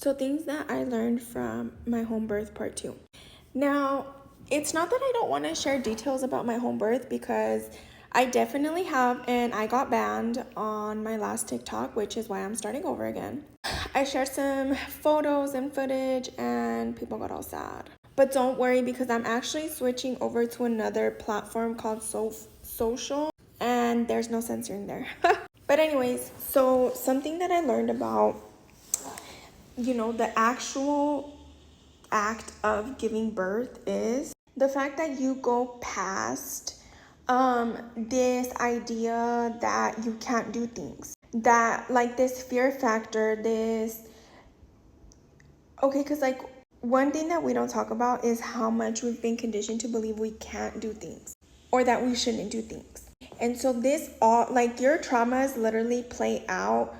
So things that I learned from my home birth part 2. Now, it's not that I don't want to share details about my home birth, because I definitely have, and I got banned on my last TikTok, which is why I'm starting over again. I shared some photos and footage and people got all sad. But don't worry, because I'm actually switching over to another platform called Social, and there's no censoring there. But anyways, so something that I learned about, the actual act of giving birth is the fact that you go past this idea that you can't do things, that like this fear factor, because like one thing that we don't talk about is how much we've been conditioned to believe we can't do things or that we shouldn't do things. And so this all, like, your traumas literally play out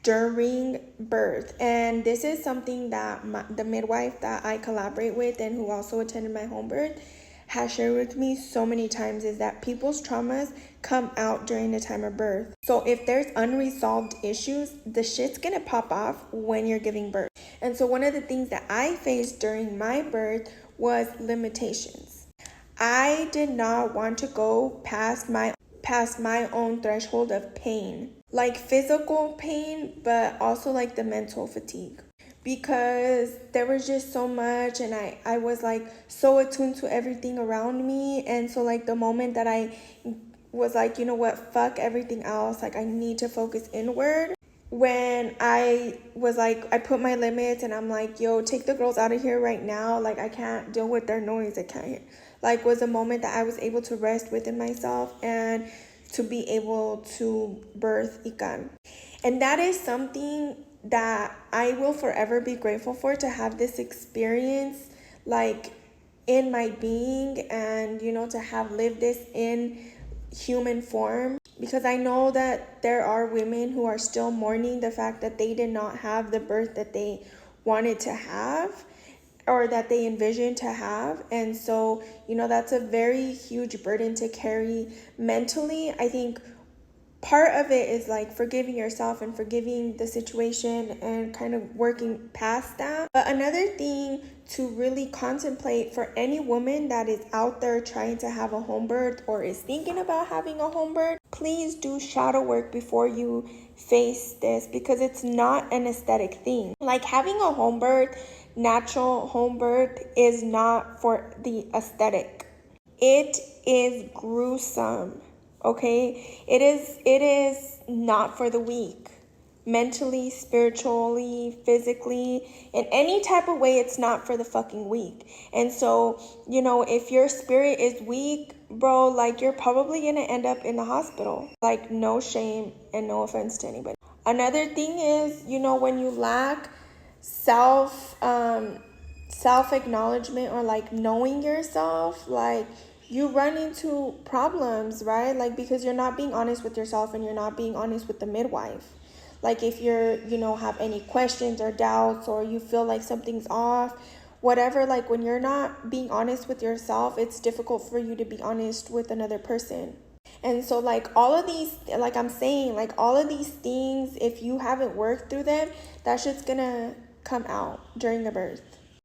during birth. And this is something that the midwife that I collaborate with and who also attended my home birth has shared with me so many times, is that people's traumas come out during the time of birth. So if there's unresolved issues, the shit's gonna pop off when you're giving birth. And so one of the things that I faced during my birth was limitations. I did not want to go past my own threshold of pain, like physical pain, but also like the mental fatigue, because there was just so much, and I was like so attuned to everything around me. And so like the moment that I was like, you know what, fuck everything else, like I need to focus inward, when I was like, I put my limits and I'm like, yo, take the girls out of here right now, like I can't deal with their noise, I can't, like, was a moment that I was able to rest within myself and to be able to birth Ikan. And that is something that I will forever be grateful for, to have this experience like in my being, and to have lived this in human form, because I know that there are women who are still mourning the fact that they did not have the birth that they wanted to have or that they envisioned to have. And so, that's a very huge burden to carry mentally. I think part of it is like forgiving yourself and forgiving the situation and kind of working past that. But another thing to really contemplate for any woman that is out there trying to have a home birth or is thinking about having a home birth, please do shadow work before you face this, because it's not an aesthetic thing. Like, having a home birth, natural home birth, is not for the aesthetic. It is gruesome. Okay, it is not for the weak, mentally, spiritually, physically, in any type of way. It's not for the fucking weak. And so, if your spirit is weak, bro, like, you're probably gonna end up in the hospital. Like, no shame and no offense to anybody. Another thing is, when you lack self acknowledgement, or like knowing yourself, like, you run into problems, right? Like, because you're not being honest with yourself and you're not being honest with the midwife. Like, if you're, have any questions or doubts, or you feel like something's off, whatever, like, when you're not being honest with yourself, it's difficult for you to be honest with another person. And so, like, all of these, like I'm saying, like, all of these things, if you haven't worked through them, that shit's gonna come out during the birth.